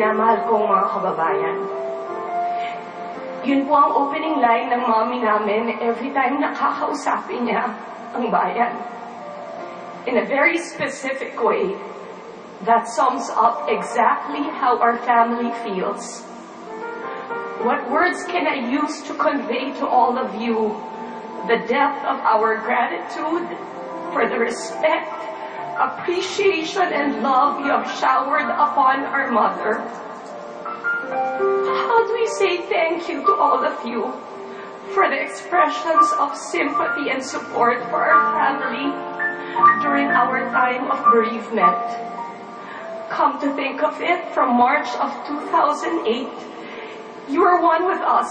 Minamahal kong mga kababayan, yun po ang opening line ng mommy namin every time nakakausapin niya ang bayan. In a very specific way, that sums up exactly how our family feels. What words can I use to convey to all of you the depth of our gratitude for the respect, appreciation, and love you have showered upon our mother? How do we say thank you to all of you for the expressions of sympathy and support for our family during our time of bereavement? Come to think of it, from March of 2008, you were one with us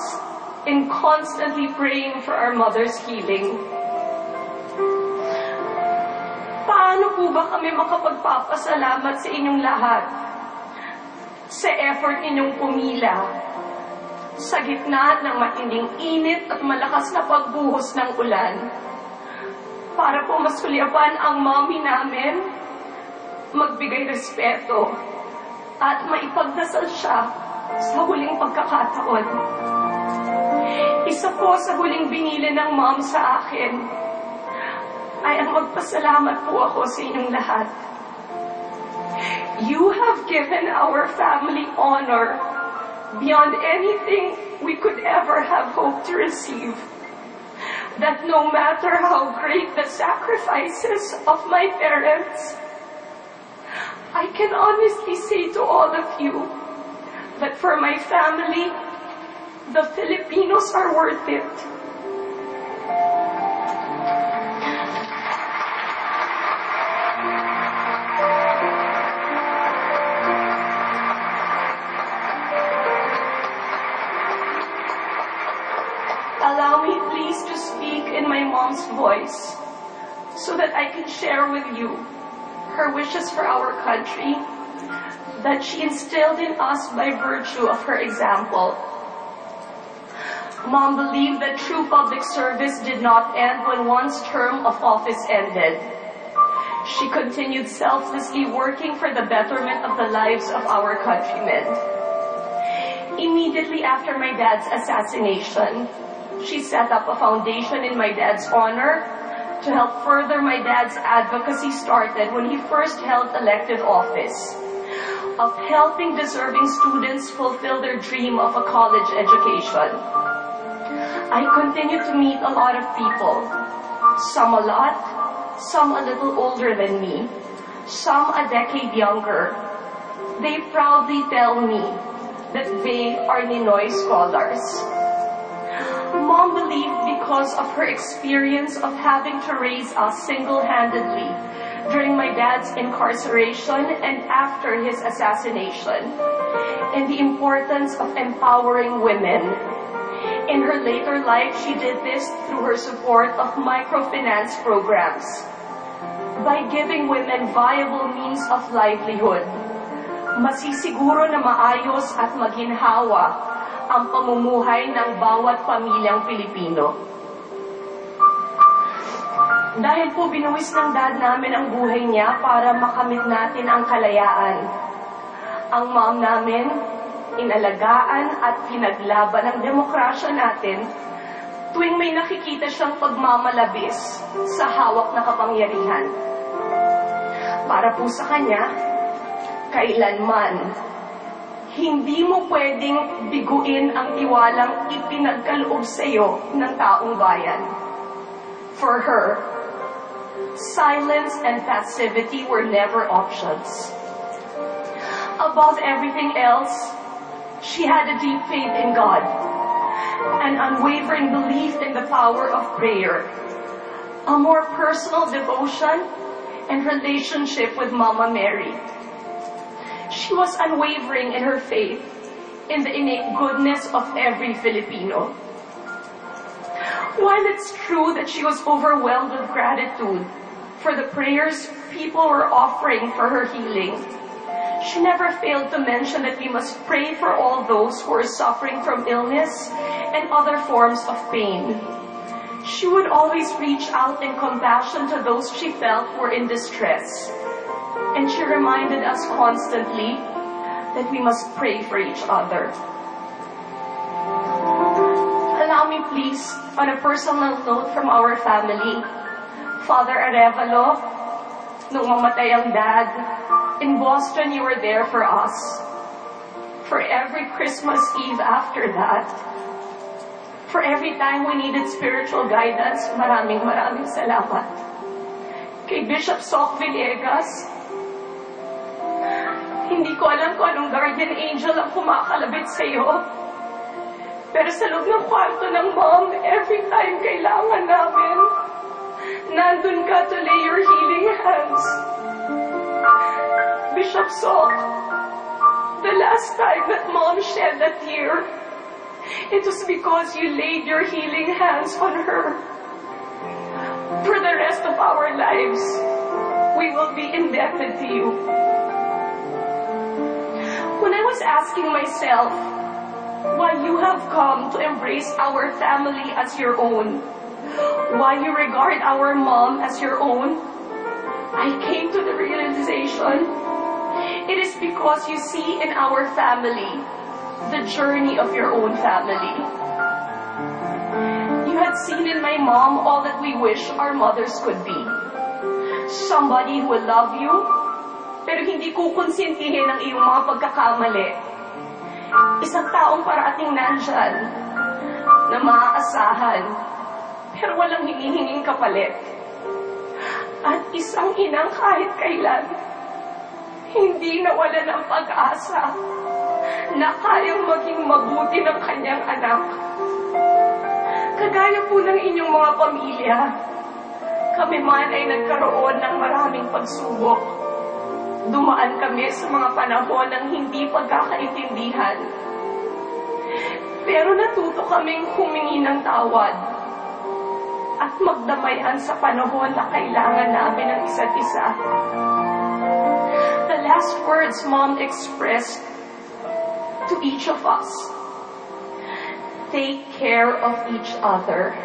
in constantly praying for our mother's healing. Paano po ba kami makapagpapasalamat sa inyong lahat sa effort ninyong pumila sa gitna ng matinding init at malakas na pagbuhos ng ulan para po masulyapan ang mommy namin, magbigay respeto at maipagdasal siya sa huling pagkakataon. Isa po sa huling binili ng mom sa akin ay ang magpasalamat po ako sa inyong lahat. You have given our family honor beyond anything we could ever have hoped to receive. That no matter how great the sacrifices of my parents, I can honestly say to all of you that for my family, the Filipinos are worth it. Allow me please to speak in my mom's voice so that I can share with you her wishes for our country that she instilled in us by virtue of her example. Mom believed that true public service did not end when one's term of office ended. She continued selflessly working for the betterment of the lives of our countrymen. Immediately after my dad's assassination, she set up a foundation in my dad's honor to help further my dad's advocacy started when he first held elected office, of helping deserving students fulfill their dream of a college education. I continue to meet a lot of people, some a lot, some a little older than me, some a decade younger. They proudly tell me that they are Ninoy scholars. Mom believed because of her experience of having to raise us single-handedly during my dad's incarceration and after his assassination, and the importance of empowering women. In her later life, she did this through her support of microfinance programs. By giving women viable means of livelihood, masisiguro na maayos at maginhawa ang pamumuhay ng bawat pamilyang Pilipino. Dahil po binuwis ng dad namin ang buhay niya para makamit natin ang kalayaan, ang mom namin inalagaan at pinaglaban ang demokrasya natin tuwing may nakikita siyang pagmamalabis sa hawak na kapangyarihan. Para po sa kanya, kailanman hindi mo pwedeng biguin ang tiwalang ipinagkaloob sa iyo ng taong bayan. For her, silence and passivity were never options. Above everything else, she had a deep faith in God, an unwavering belief in the power of prayer, a more personal devotion and relationship with Mama Mary. She was unwavering in her faith in the innate goodness of every Filipino. While it's true that she was overwhelmed with gratitude for the prayers people were offering for her healing, she never failed to mention that we must pray for all those who are suffering from illness and other forms of pain. She would always reach out in compassion to those she felt were in distress. And she reminded us constantly that we must pray for each other. Allow me please, on a personal note from our family, Father Arevalo, nung mamatay ang dad, in Boston you were there for us. For every Christmas Eve after that, for every time we needed spiritual guidance, maraming salamat. Kay Bishop Soc Villegas, hindi ko alam kung anong guardian angel ang kumakalabit sa'yo. Pero sa loob ng kwarto ng mom, every time kailangan namin, nandun ka to lay your healing hands. Bishop Soc, the last time that mom shed a tear, it was because you laid your healing hands on her. For the rest of our lives, we will be indebted to you. When I was asking myself why you have come to embrace our family as your own, why you regard our mom as your own, I came to the realization it is because you see in our family the journey of your own family. You had seen in my mom all that we wish our mothers could be. Somebody who will love you, pero hindi kukonsintihin ang iyong mga pagkakamali. Isang taong parating nandyan na maaasahan, pero walang hinihinging kapalit. At isang inang kahit kailan, hindi nawala ng pag-asa na kayang maging mabuti ng kanyang anak. Kagaya po ng inyong mga pamilya, kami man ay nagkaroon ng maraming pagsubok. Dumaan kami sa mga panahon ng hindi pagkakaintindihan. Pero natuto kaming humingi ng tawad at magdamayan sa panahon na kailangan namin ng isa't isa. The last words Mom expressed to each of us: take care of each other.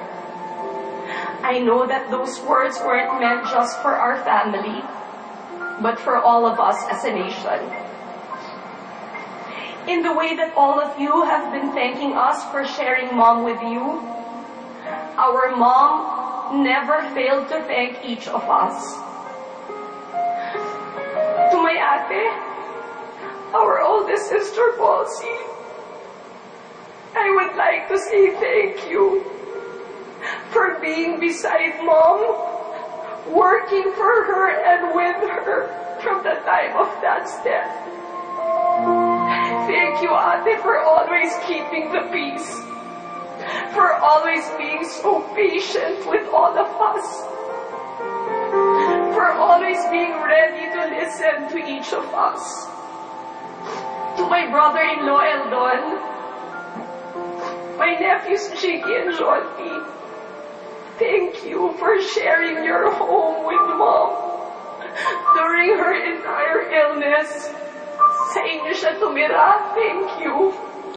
I know that those words weren't meant just for our family, but for all of us as a nation. In the way that all of you have been thanking us for sharing Mom with you, our mom never failed to thank each of us. To my ate, our oldest sister Paulsie, I would like to say thank you for being beside Mom, working for her and with her from the time of Dad's death. Thank you, Ate, for always keeping the peace, for always being so patient with all of us, for always being ready to listen to each of us. To my brother-in-law, Eldon, my nephews, Jiggy and Jolty, thank you for sharing your home with Mom during her entire illness. Sa inyo siya tumira. Thank you.